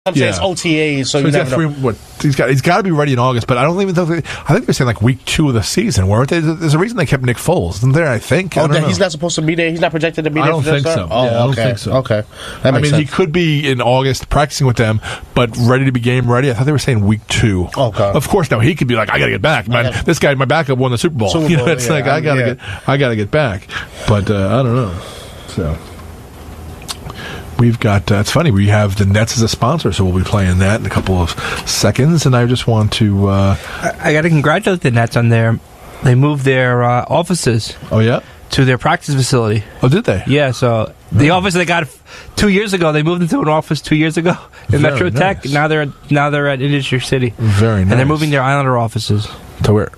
I'm saying it's OTAs, so you never know. He's got to be ready in August, but I don't even think. I think they're saying like week 2 of the season. Weren't they? There's a reason they kept Nick Foles, isn't there? I think. I don't know. He's not supposed to be there. He's not projected to be there. I don't think so. Oh, I don't think so. Okay, that makes sense. He could be in August practicing with them, but ready to be game ready. I thought they were saying week 2. Okay. Of course, now he could be like, I got to get back, man. This guy, my backup, won the Super Bowl. It's like I got to get back, but I don't know. So. We've got, it's funny, we have the Nets as a sponsor, so we'll be playing that in a couple of seconds, and I just want to... I got to congratulate the Nets on they moved their offices. Oh, yeah? To their practice facility. Oh, did they? Yeah, so the office they got 2 years ago, they moved into an office 2 years ago in Metro Tech. Now they're at Industry City. Very nice. And they're moving their Islander offices. To where?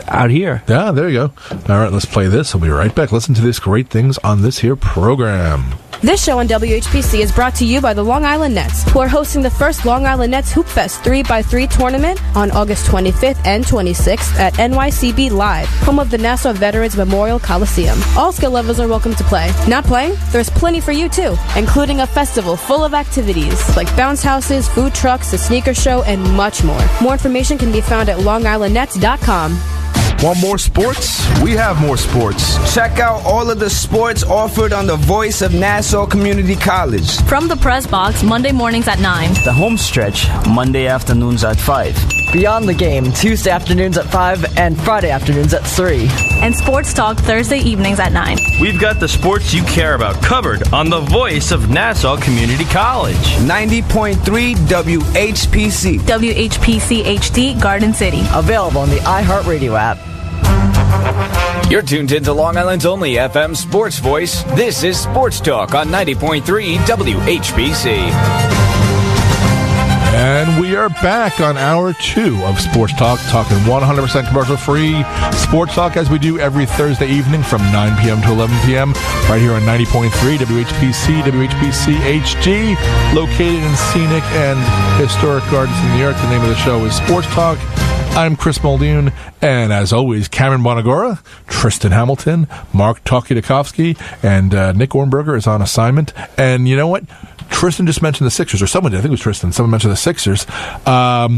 Out here. Yeah, there you go. All right, let's play this. We'll be right back. Listen to this great things on this here program. This show on WHPC is brought to you by the Long Island Nets, who are hosting the first Long Island Nets Hoop Fest 3x3 tournament on August 25th and 26th at NYCB Live, home of the Nassau Veterans Memorial Coliseum. All skill levels are welcome to play. Not playing? There's plenty for you too, including a festival full of activities like bounce houses, food trucks, a sneaker show, and much more. More information can be found at longislandnets.com. Want more sports? We have more sports. Check out all of the sports offered on the Voice of Nassau Community College. From the press box, Monday mornings at 9. The home stretch, Monday afternoons at 5. Beyond the Game, Tuesday afternoons at 5 and Friday afternoons at 3. And Sports Talk, Thursday evenings at 9. We've got the sports you care about covered on the Voice of Nassau Community College. 90.3 WHPC. WHPC HD, Garden City. Available on the iHeartRadio app. You're tuned into Long Island's only FM sports voice. This is Sports Talk on 90.3 WHPC. And we are back on hour 2 of Sports Talk, talking 100% commercial-free sports talk as we do every Thursday evening from 9 p.m. to 11 p.m. right here on 90.3 WHPC, WHPC HD, located in scenic and historic Gardens in New York. The name of the show is Sports Talk. I'm Chris Muldoon, and as always, Cameron Bonagora, Tristan Hamilton, Mark Talkie-Dukovsky, and Nick Ornberger is on assignment. And you know what? Tristan just mentioned the Sixers, or someone did. I think it was Tristan. Someone mentioned the Sixers. How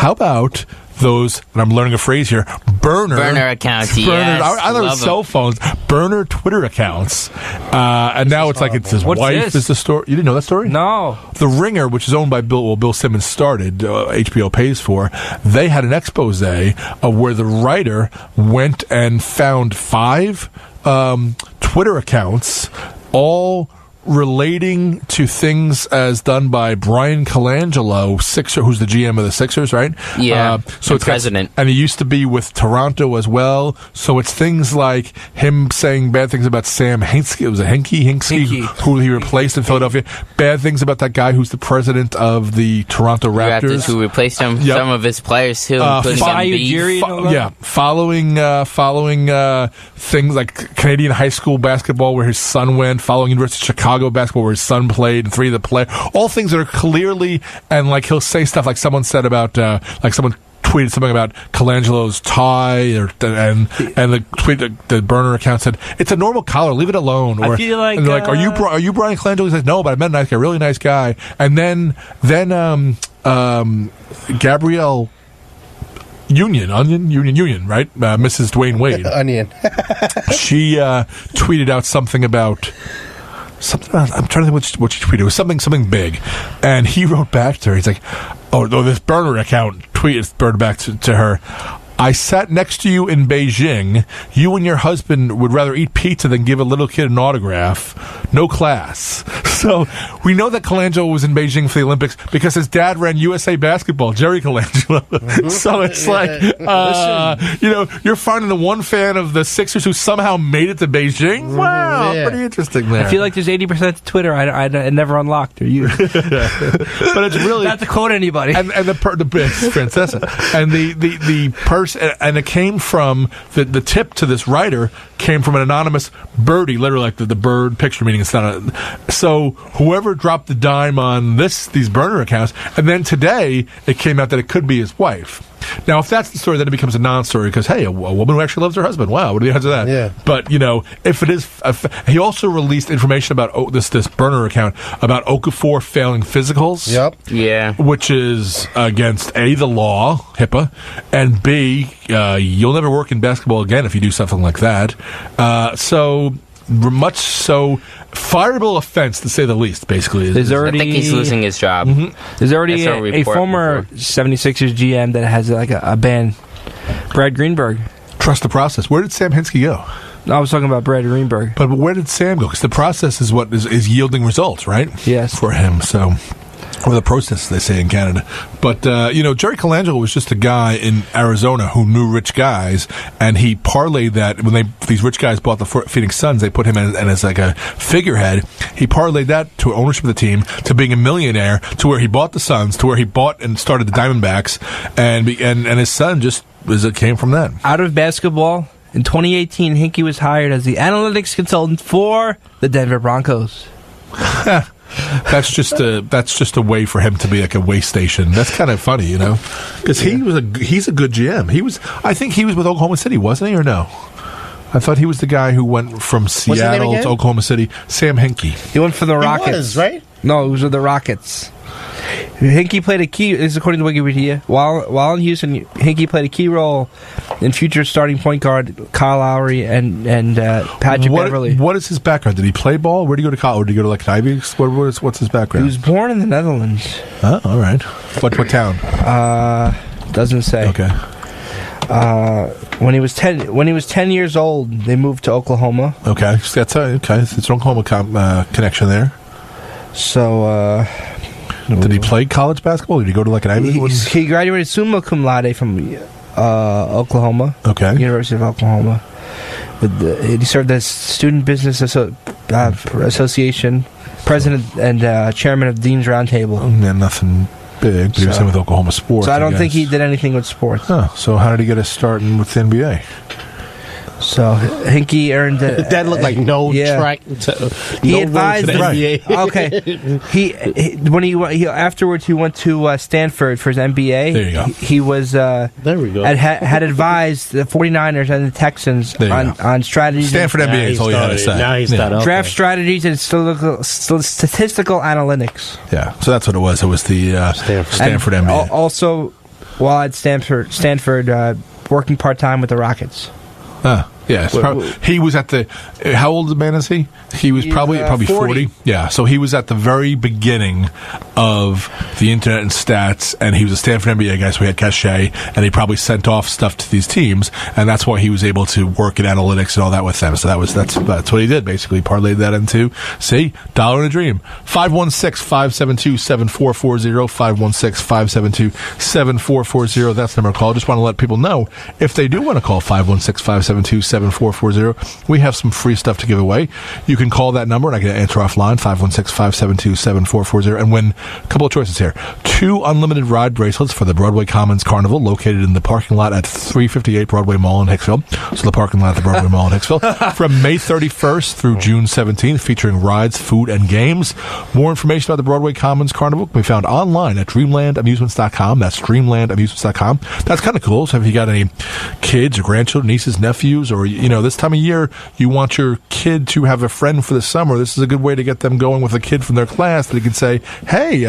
about those, and I'm learning a phrase here, burner accounts, yes. I thought it was cell phones, burner Twitter accounts. And now it's like it's his wife is the story. You didn't know that story? No. The Ringer, which is owned by Bill Simmons started, HBO pays for, they had an expose where the writer went and found 5 Twitter accounts, all relating to things as done by Brian Colangelo, Sixer, who's the GM of the Sixers, right? Yeah, so it's president. And he used to be with Toronto as well. So it's things like him saying bad things about Sam Hinkie. It was a Hinkie who he replaced in Philadelphia. Bad things about that guy who's the president of the Toronto Raptors. Who replaced him. Yep. Some of his players, too, including following things like Canadian high school basketball where his son went, following University of Chicago basketball where his son played, and 3 of the play, all things that are clearly, and like he'll say stuff like someone said about, like someone tweeted something about Colangelo's tie, and the tweet, the burner account said it's a normal collar, leave it alone. Or, I feel like, and they're like, are you Brian Colangelo? He says no, but I met a nice guy, really nice guy. And then Gabrielle Union, right? Mrs. Dwayne Wade. Onion. She tweeted out something about. I'm trying to think what she tweeted. It was something big. And he wrote back to her. He's like, oh, this burner account tweeted back to her. I sat next to you in Beijing. You and your husband would rather eat pizza than give a little kid an autograph. No class. So we know that Colangelo was in Beijing for the Olympics because his dad ran USA Basketball, Jerry Colangelo. Mm-hmm. So it's you're finding the one fan of the Sixers who somehow made it to Beijing. Wow, pretty interesting there. I feel like there's 80% of Twitter I never unlocked or used. But it's really not to quote anybody. And the Princess and the person and it came from the tip to this writer came from an anonymous birdie, literally like the bird picture, meaning it's not so whoever dropped the dime on these burner accounts, and then today it came out that it could be his wife. Now, if that's the story, then it becomes a non-story because, hey, a woman who actually loves her husband. Wow, what are the odds of that? Yeah. But, if it is... he also released information about this burner account about Okafor failing physicals. Yep. Yeah. Which is against, A, the law, HIPAA, and B, you'll never work in basketball again if you do something like that. Much so, fireable offense, to say the least, basically. I think he's losing his job. Mm-hmm. There's already a former 76ers GM that has like a ban, Brad Greenberg. Trust the process. Where did Sam Hinkie go? I was talking about Brad Greenberg. But where did Sam go? Because the process is what is yielding results, right? Yes. For him, so... Or the process, they say in Canada. But, Jerry Colangelo was just a guy in Arizona who knew rich guys, and he parlayed that. When these rich guys bought the Phoenix Suns, they put him in as like a figurehead. He parlayed that to ownership of the team, to being a millionaire, to where he bought the Suns, to where he bought and started the Diamondbacks, and his son came from that. Out of basketball, in 2018, Hinkie was hired as the analytics consultant for the Denver Broncos. That's just a way for him to be like a way station. That's kind of funny, because he's a good GM. I think he was with Oklahoma City, wasn't he, or no? I thought he was the guy who went from Seattle to Oklahoma City. Sam Hinkie. He went for the Rockets. He was, right? No, it was with the Rockets. Hinkie played a key, this is according to Wikipedia, while in Houston, Hinkie played a key role in future starting point guard Kyle Lowry and Patrick Beverly. What is his background? Did he play ball? Where did he go to college? Did he go to like an Ivy? What's his background? He was born in the Netherlands. Oh, all right. What town? Doesn't say. Okay. When he was 10 years old, they moved to Oklahoma. Okay, so that's it's an Oklahoma connection there. So, did he play college basketball? Did he go to like an Ivy? He graduated summa cum laude from Oklahoma. Okay, University of Oklahoma. He served as Student Business Association president and chairman of Dean's Roundtable. Yeah, nothing big, but he was in with Oklahoma sports. So I don't think he did anything with sports. Oh, so how did he get his start with the NBA? So Hinkie earned that looked like track. He advised the NBA. Okay, he afterwards he went to Stanford for his MBA. There you go. He was there we go. Had advised the 49ers and the Texans on strategies. Stanford MBA is all you had to say. Now he's done. Draft strategies and statistical analytics. Yeah, so that's what it was. It was the Stanford MBA. Also, while at Stanford, working part time with the Rockets. Yes, he was at the. How old a man is he? He was probably 40. Yeah, so he was at the very beginning of the internet and stats, and he was a Stanford MBA guy, so he had cachet, and he probably sent off stuff to these teams, and that's why he was able to work in analytics and all that with them. So that's what he did basically. Parlayed that into dollar and a dream. 516-572-7440. 516-572-7440. That's the number to call. Just want to let people know if they do want to call 516-572-7440. We have some free stuff to give away. You can call that number, and I can answer offline, 516-572-7440, and win a couple of choices here. 2 unlimited ride bracelets for the Broadway Commons Carnival, located in the parking lot at 358 Broadway Mall in Hicksville. So the parking lot at the Broadway Mall in Hicksville. From May 31st through June 17th, featuring rides, food, and games. More information about the Broadway Commons Carnival can be found online at dreamlandamusements.com. That's dreamlandamusements.com. That's kind of cool. So if you got any kids or grandchildren, nieces, nephews, or this time of year, you want your kid to have a friend for the summer. This is a good way to get them going with a kid from their class that you can say, hey,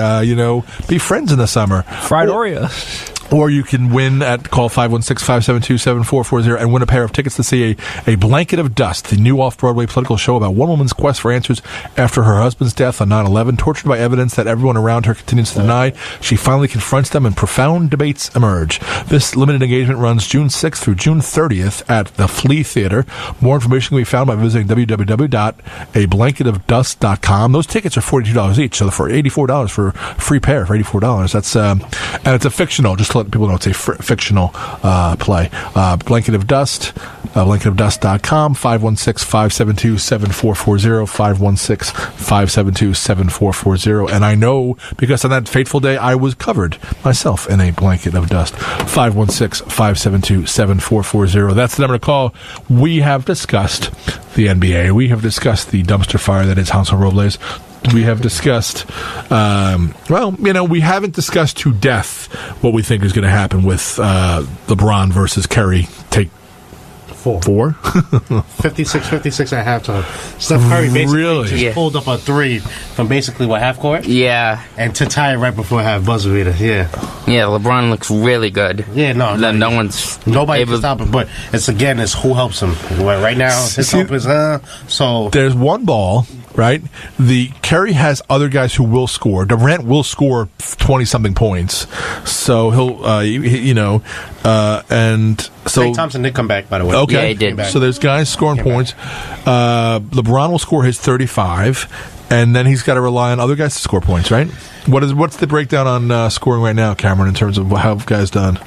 be friends in the summer. Fried Oreos. Or you can win call 516-572-7440 and win a pair of tickets to see a Blanket of Dust, the new off-Broadway political show about one woman's quest for answers after her husband's death on 9/11. Tortured by evidence that everyone around her continues to deny, she finally confronts them and profound debates emerge. This limited engagement runs June 6th through June 30th at the Flea Theater. More information can be found by visiting www.ablanketofdust.com. Those tickets are $42 each, so for $84 for a free pair for $84. That's and it's a fictional, just to let people know it's a fictional play. Blanket of Dust, BlanketOfDust.com, 516-572-7440, 516-572-7440. And I know because on that fateful day, I was covered myself in a blanket of dust. 516-572-7440. That's the number to call. We have discussed the NBA. We have discussed the dumpster fire that is Hansel Robles. We have discussed, we haven't discussed to death what we think is going to happen with LeBron versus Curry. Take four? 56 at halftime. Steph Curry basically just pulled up a three from basically half court? Yeah. And to tie it right before half buzzer beater, yeah. Yeah, LeBron looks really good. Yeah, nobody can stop him, but it's who helps him. Right now, his help is, so... There's one ball... Right, the Curry has other guys who will score. Durant will score 20-something points, so he'll, and so Klay Thompson did come back, by the way. Okay, yeah, he did. So there's guys scoring points. LeBron will score his 35, and then he's got to rely on other guys to score points. Right? What's the breakdown on scoring right now, Cameron, in terms of how guys done?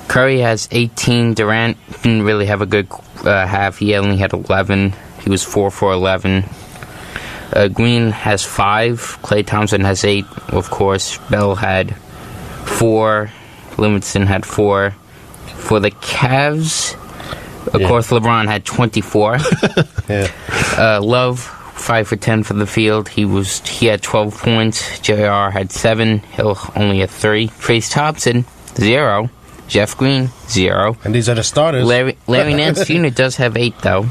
Curry has 18. Durant didn't really have a good half. He only had 11. He was 4 for 11. Green has 5. Klay Thompson has 8, of course. Bell had 4. Livingston had 4. For the Cavs, of course, LeBron had 24. Love, 5 for 10 for the field. He had 12 points. JR had 7. Hill only had 3. Trace Thompson, 0. Jeff Green, 0. And these are the starters. Larry Nance Jr. does have 8, though.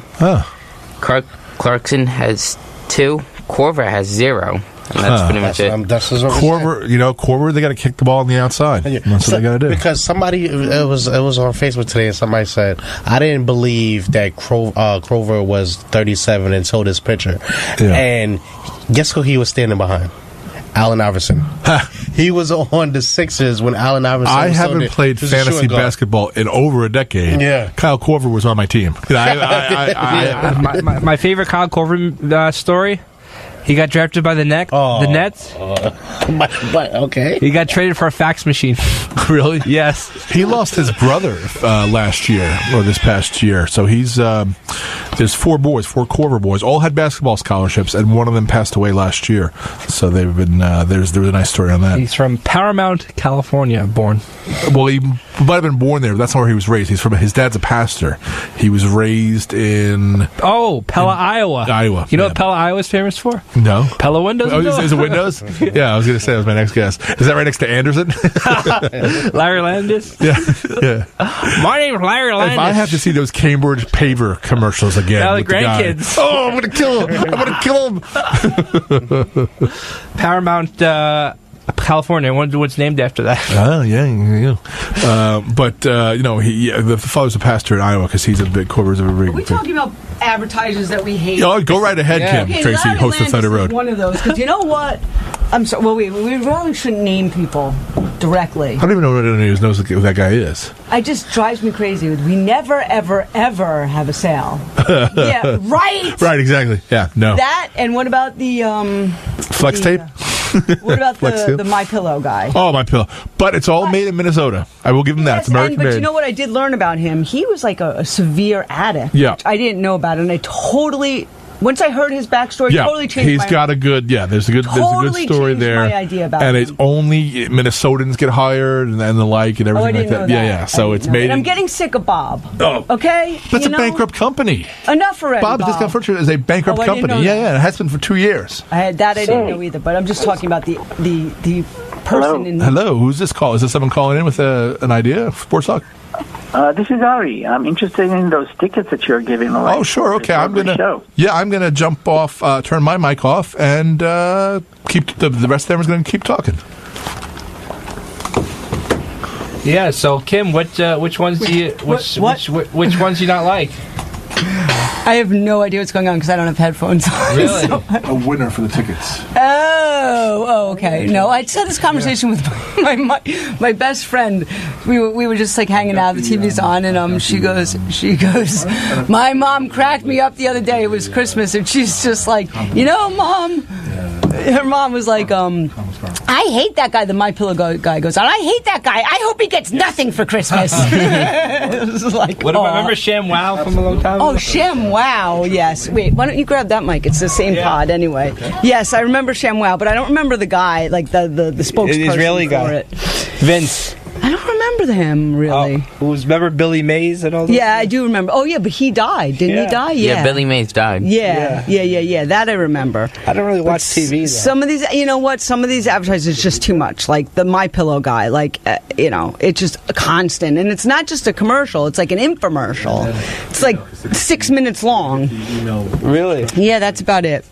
Clarkson has 2. Korver has 0. And that's pretty much it. Korver, they got to kick the ball on the outside. That's what they got to do. Because somebody, it was on Facebook today, and somebody said, I didn't believe that Korver was 37 until this picture. Yeah. And guess who he was standing behind? Allen Iverson. He was on the Sixers when Allen Iverson I haven't played fantasy basketball in over a decade. Yeah. Kyle Korver was on my team. My favorite Kyle Korver story, he got drafted by the Nets. Okay. He got traded for a fax machine. Really? Yes. He lost his brother last year, or this past year. So he's there's 4 Korver boys, all had basketball scholarships, and one of them passed away last year. So they've been there was a nice story on that. He's from Paramount, California, born. Well, he might have been born there, but that's not where he was raised. His dad's a pastor. He was raised in Pella, Iowa. Iowa. You know what Pella, Iowa is famous for? No. Pella Windows. Is it Windows? Yeah, I was going to say that was my next guess. Is that right next to Anderson? Larry Landis? Yeah. My name is Larry Landis. If I have to see those Cambridge paver commercials again. Now the grandkids. I'm going to kill him. Paramount, California. What's named after that? Oh, yeah. The father's a pastor in Iowa because he's a big Korver's a big. Are we talking about advertisers that we hate? Oh, go right ahead, Kim. Okay, Tracy, host of Thunder Road. One of those, because you know what? I'm sorry. Well, we really shouldn't name people directly. I don't even know what anyone knows who that guy is. It just drives me crazy. We never, ever, ever have a sale. Yeah, right. Right, exactly. Yeah, no. That and what about the flex tape? What about the My Pillow guy? Oh, My Pillow. But it's all made in Minnesota. I will give him that. It's American made. But you know what I did learn about him? He was like a severe addict. Yeah. Which I didn't know about, and I totally... Once I heard his backstory, totally changed he's got a good, there's a good story there. My idea about and him. It's only Minnesotans get hired and the like and everything like that. Yeah. So it's made. I'm getting sick of Bob. Oh, okay. That's a bankrupt company. Enough already. Bob Discount Furniture is a bankrupt company. Yeah. It has been for 2 years. I didn't know either. But I'm just talking about the person. Hello. Who's this call? Is this someone calling in with an idea? Sports Talk. This is Ari. I'm interested in those tickets that you're giving away. Oh, sure. Okay, I'm gonna jump off, turn my mic off, and keep the rest of them is going to keep talking. Yeah. So Kim, which ones do you which ones do you not like? I have no idea what's going on because I don't have headphones on. Really? A winner for the tickets. Oh, okay. No, I just had this conversation with my best friend. We were just like hanging out. The TV's on, and she goes. My mom cracked me up the other day. It was Christmas, and she's just like, Mom. Her mom was like, I I hate that guy. The My Pillow guy goes on. I hate that guy. I hope he gets nothing for Christmas. It was like, what about, remember Sham Wow from a long time ago? Oh, Sham Wow, yes. Wait, why don't you grab that mic? It's the same pod anyway. Okay. Yes, I remember Sham Wow, but I don't remember the guy, like the spokesperson the Israeli guy. it. Vince. I don't remember him, really. Who was, remember Billy Mays and all that? Yeah, I do remember. Oh, yeah, but he died. Didn't he die? Yeah, Billy Mays died. Yeah. That I remember. I don't really watch TV, though. Some of these, you know what? Some of these advertisements is just too much. Like the My Pillow guy, like, it's just a constant. And it's not just a commercial. It's like an infomercial. It's like 6 minutes long. Really? Yeah, that's about it.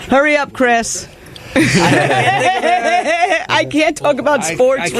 Hurry up, Chris. I can't talk about sports.